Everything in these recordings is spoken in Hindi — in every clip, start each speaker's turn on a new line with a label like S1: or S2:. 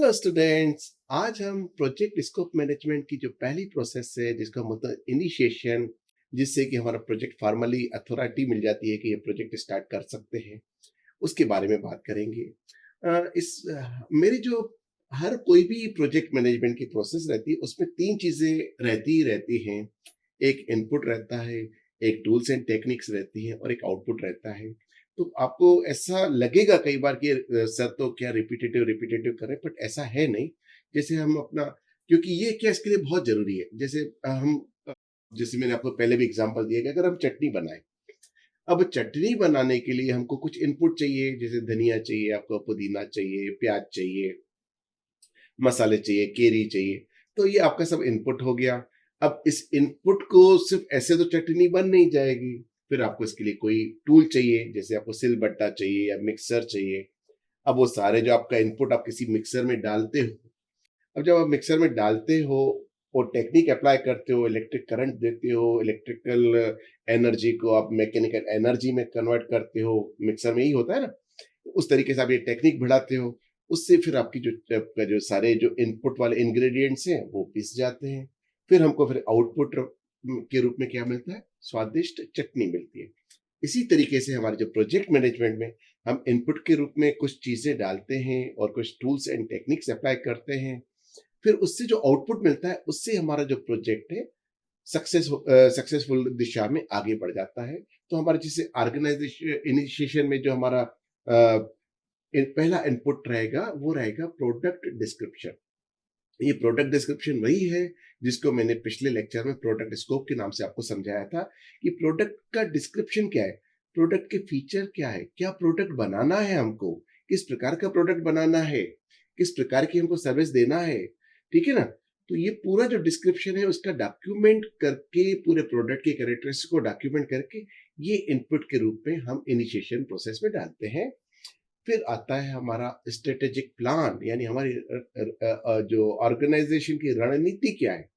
S1: Hello students. आज हम प्रोजेक्ट स्कोप मैनेजमेंट की जो पहली प्रोसेस है जिसका मतलब इनिशिएशन, जिससे कि हमारा प्रोजेक्ट फॉर्मली अथॉरिटी मिल जाती है कि ये प्रोजेक्ट स्टार्ट कर सकते हैं, उसके बारे में बात करेंगे। मेरी जो हर कोई भी प्रोजेक्ट मैनेजमेंट की प्रोसेस रहती है उसमें तीन चीजें रहती ही रहती हैं। एक इनपुट रहता है, एक टूल्स एंड टेक्निक्स रहती हैं और एक आउटपुट रहता है। तो आपको ऐसा लगेगा कई बार कि सर तो क्या रिपीटेटिव रिपीटेटिव कर रहे हैं, बट ऐसा है नहीं। जैसे हम अपना, क्योंकि ये क्या इसके लिए बहुत जरूरी है। जैसे जैसे मैंने आपको पहले भी एग्जांपल दिया कि अगर हम चटनी बनाएं, अब चटनी बनाने के लिए हमको कुछ इनपुट चाहिए, जैसे धनिया चाहिए, आपको पुदीना चाहिए, प्याज चाहिए, मसाले चाहिए, केरी चाहिए। तो ये आपका सब इनपुट हो गया। अब इस इनपुट को सिर्फ ऐसे तो चटनी बन नहीं जाएगी, फिर आपको इसके लिए कोई टूल चाहिए, जैसे आपको सिलबट्टा चाहिए या मिक्सर चाहिए। अब वो सारे जो आपका इनपुट आप किसी मिक्सर में डालते हो, अब जब आप मिक्सर में डालते हो और टेक्निक अप्लाई करते हो, इलेक्ट्रिक करंट देते हो, इलेक्ट्रिकल एनर्जी को आप मैकेनिकल एनर्जी में कन्वर्ट करते हो, मिक्सर में ही होता है ना। उस तरीके से आप ये टेक्निक बढ़ाते हो, उससे फिर आपकी आपका जो सारे जो इनपुट वाले इंग्रेडिएंट्स हैं वो पिस जाते हैं। फिर आउटपुट के रूप में क्या मिलता है? स्वादिष्ट चटनी मिलती है। इसी तरीके से हमारे जो प्रोजेक्ट मैनेजमेंट में हम इनपुट के रूप में कुछ चीजें डालते हैं और कुछ टूल्स एंड टेक्निक्स अप्लाई करते हैं। फिर उससे जो आउटपुट मिलता है उससे हमारा जो प्रोजेक्ट है सक्सेसफुल दिशा में आगे बढ़ जाता है। तो हमारे जैसे ऑर्गेनाइजेशन इनिशिएशन में जो हमारा पहला इनपुट रहेगा वो रहेगा प्रोडक्ट डिस्क्रिप्शन। ये प्रोडक्ट डिस्क्रिप्शन वही है जिसको मैंने पिछले लेक्चर में प्रोडक्ट स्कोप के नाम से आपको समझाया था कि प्रोडक्ट का डिस्क्रिप्शन क्या है, प्रोडक्ट के फीचर क्या है, क्या प्रोडक्ट बनाना है हमको, किस प्रकार का प्रोडक्ट बनाना है, किस प्रकार की हमको सर्विस देना है। ठीक है ना। तो ये पूरा जो डिस्क्रिप्शन है उसका डॉक्यूमेंट करके, पूरे प्रोडक्ट के कैरेक्टरिस्टिक्स को डॉक्यूमेंट करके ये इनपुट के रूप में हम इनिशिएशन प्रोसेस में डालते हैं। फिर आता है हमारा स्ट्रेटेजिक प्लान, यानी हमारी जो ऑर्गेनाइजेशन की रणनीति क्या है,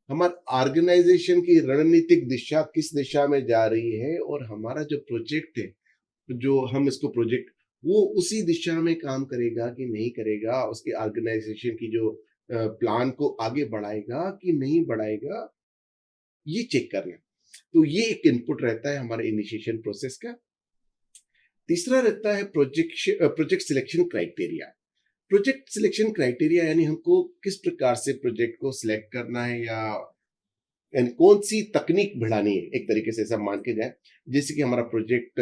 S1: हमारा ऑर्गेनाइजेशन की रणनीतिक दिशा किस दिशा में जा रही है, और हमारा जो प्रोजेक्ट है, जो हम इसको प्रोजेक्ट, वो उसी दिशा में काम करेगा कि नहीं करेगा, उसके ऑर्गेनाइजेशन की जो प्लान को आगे बढ़ाएगा कि नहीं बढ़ाएगा, ये चेक करना। तो ये एक इनपुट रहता है हमारे इनिशिएशन प्रोसेस का। तीसरा रहता है project selection criteria. Project selection criteria यानी हमको किस प्रकार से प्रोजेक्ट को सिलेक्ट करना है, या यानी कौन सी तकनीक बढ़ानी है, एक तरीके से सब मान के जाए, जिससे कि हमारा प्रोजेक्ट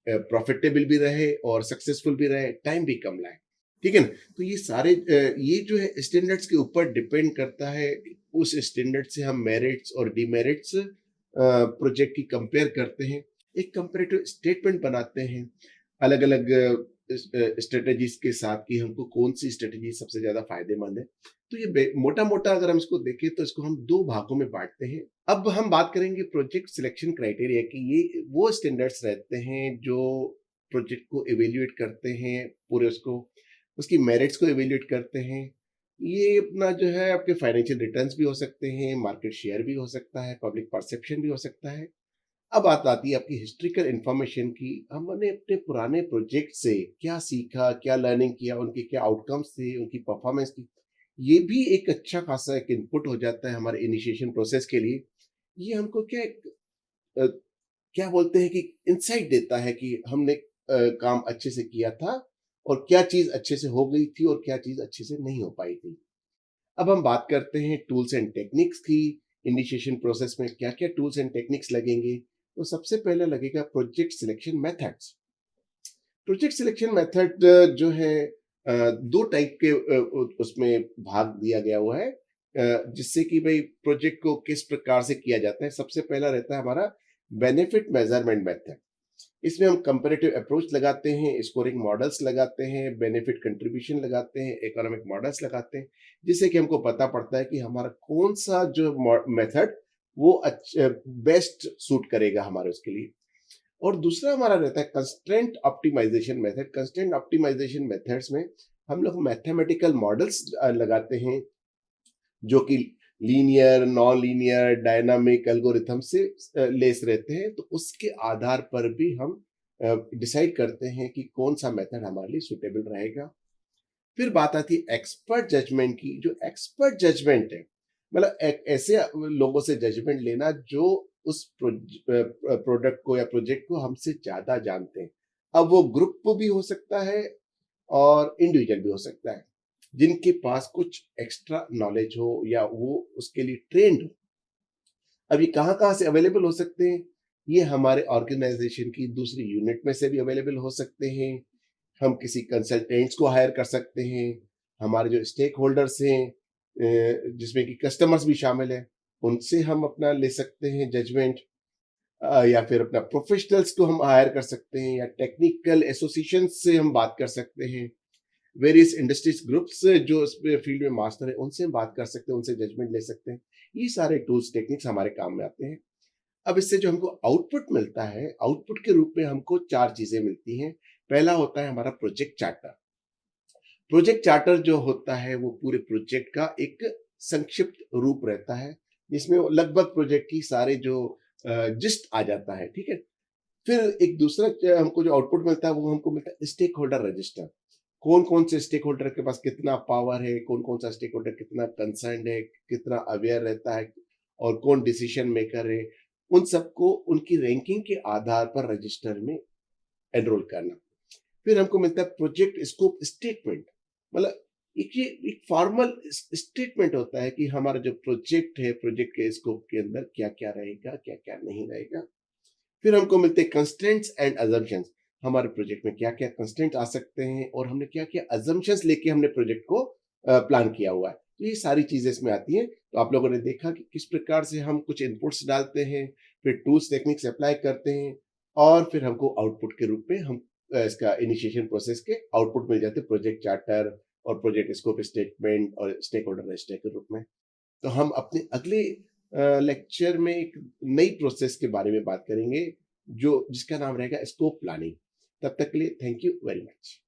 S1: प्रॉफिटेबल भी रहे और सक्सेसफुल भी रहे, टाइम भी कम लाए। ठीक है ना। तो ये सारे ये जो है स्टैंडर्ड्स के ऊपर डिपेंड करता है। उस स्टैंडर्ड से हम मेरिट्स और डिमेरिट्स प्रोजेक्ट की कंपेयर करते हैं, एक कंपेरेटिव स्टेटमेंट बनाते हैं अलग अलग स्ट्रेटेजीज के साथ कि हमको कौन सी स्ट्रेटेजी सबसे ज्यादा फायदेमंद है। तो ये मोटा मोटा अगर हम इसको देखें तो इसको हम दो भागों में बांटते हैं। अब हम बात करेंगे प्रोजेक्ट सिलेक्शन क्राइटेरिया की। ये वो स्टैंडर्ड्स रहते हैं जो प्रोजेक्ट को एवेल्युएट करते हैं, पूरे उसको, उसकी मेरिट्स को एवेल्युएट करते हैं। ये अपना जो है आपके फाइनेंशियल रिटर्न्स भी हो सकते हैं, मार्केट शेयर भी हो सकता है, पब्लिक परसेप्शन भी हो सकता है। अब बात आती है आपकी हिस्ट्रिकल इंफॉर्मेशन की। हमने अपने पुराने प्रोजेक्ट से क्या सीखा, क्या लर्निंग किया, उनके क्या आउटकम्स थे, उनकी परफॉर्मेंस की। ये भी एक अच्छा खासा एक इनपुट हो जाता है हमारे इनिशिएशन प्रोसेस के लिए। ये हमको अ, क्या बोलते हैं कि इंसाइट देता है कि हमने काम अच्छे से किया था, और क्या चीज अच्छे से हो गई थी और क्या चीज अच्छे से नहीं हो पाई थी। अब हम बात करते हैं टूल्स एंड टेक्निक्स की। इनिशिएशन प्रोसेस में क्या क्या टूल्स एंड टेक्निक्स लगेंगे? तो सबसे पहले लगेगा project selection methods. Project selection method जो है दो टाइप के उसमें भाग दिया गया हुआ है, जिससे कि भाई प्रोजेक्ट को किस प्रकार से किया जाता है। सबसे पहला रहता है हमारा बेनिफिट मेजरमेंट मेथड। इसमें हम कंपैरेटिव अप्रोच लगाते हैं, स्कोरिंग मॉडल्स लगाते हैं, बेनिफिट कंट्रीब्यूशन लगाते हैं, इकोनॉमिक मॉडल्स लगाते हैं, जिससे कि हमको पता पड़ता है कि हमारा कौन सा जो मेथड वो बेस्ट सूट करेगा हमारे उसके लिए। और दूसरा हमारा रहता है constraint optimisation method. Constraint optimisation methods में हम लोग मैथमेटिकल मॉडल्स लगाते हैं, जो कि linear, non linear, dynamic algorithm से लेस रहते हैं। तो उसके आधार पर भी हम डिसाइड करते हैं कि कौन सा मेथड हमारे लिए सुटेबल रहेगा। फिर बात आती है एक्सपर्ट जजमेंट की। जो एक्सपर्ट जजमेंट है, मतलब ऐसे लोगों से जजमेंट लेना जो उस प्रोडक्ट को या प्रोजेक्ट को हमसे ज्यादा जानते हैं। अब वो ग्रुप भी हो सकता है और इंडिविजुअल भी हो सकता है, जिनके पास कुछ एक्स्ट्रा नॉलेज हो या वो उसके लिए ट्रेंड हो। अब ये कहाँ-कहाँ से अवेलेबल हो सकते हैं? ये हमारे ऑर्गेनाइजेशन की दूसरी यूनिट में से भी अवेलेबल हो सकते हैं। हम किसी कंसल्टेंट्स को हायर कर सकते हैं। हमारे जो स्टेक होल्डर्स हैं, जिसमें कि कस्टमर्स भी शामिल हैं, उनसे हम अपना ले सकते हैं जजमेंट, या फिर अपना प्रोफेशनल्स को हम हायर कर सकते हैं, या टेक्निकल एसोसिएशन से हम बात कर सकते हैं। वेरियस इंडस्ट्रीज ग्रुप्स जो इस फील्ड में मास्टर है, उनसे हम बात कर सकते हैं, उनसे जजमेंट ले सकते हैं। ये सारे टूल्स टेक्निक्स हमारे काम में आते हैं। अब इससे जो हमको आउटपुट मिलता है, आउटपुट के रूप में हमको 4 चीज़ें मिलती हैं। पहला होता है हमारा प्रोजेक्ट चार्टर। प्रोजेक्ट चार्टर जो होता है वो पूरे प्रोजेक्ट का एक संक्षिप्त रूप रहता है, जिसमें वो लगभग प्रोजेक्ट की सारे जो जिस्ट आ जाता है, ठीक है? फिर एक दूसरा हमको जो आउटपुट मिलता है वो हमको मिलता है स्टेक होल्डर रजिस्टर। कौन-कौन से स्टेक होल्डर के पास कितना पावर है, कौन-कौन सा स्टेक होल्डर कितना कंसर्न्ड है, कितना अवेयर रहता है और कौन डिसीजन मेकर है, उन सबको उनकी रैंकिंग के आधार पर रजिस्टर में एनरोल करना। फिर हमको मिलता है प्रोजेक्ट स्कोप स्टेटमेंट। मतलब एक ये एक फॉर्मल स्टेटमेंट होता है कि हमारा जो प्रोजेक्ट है, प्रोजेक्ट के स्कोप के अंदर क्या-क्या रहेगा, क्या-क्या नहीं रहेगा। फिर हमको मिलते हैं कंस्ट्रेंट्स एंड अजम्पशंस। हमारे प्रोजेक्ट में क्या-क्या कंस्ट्रेंट आ सकते हैं और हमने क्या-क्या अजम्पशंस लेके हमने प्रोजेक्ट को प्लान किया हुआ है। तो ये सारी चीज़ें इसमें आती हैं। तो आप लोगों ने देखा कि किस प्रकार से हम कुछ इनपुट्स डालते हैं, फिर टूल्स टेक्निक्स अप्लाई करते हैं और फिर हमको आउटपुट के रूप में हम इसका इनिशिएशन प्रोसेस के आउटपुट मिल जाते हैं, प्रोजेक्ट चार्टर और प्रोजेक्ट स्कोप स्टेटमेंट और स्टेक होल्डर रजिस्टर के रूप में। तो हम अपने अगले लेक्चर में एक नई प्रोसेस के बारे में बात करेंगे, जो जिसका नाम रहेगा स्कोप प्लानिंग। तब तक के लिए थैंक यू वेरी मच।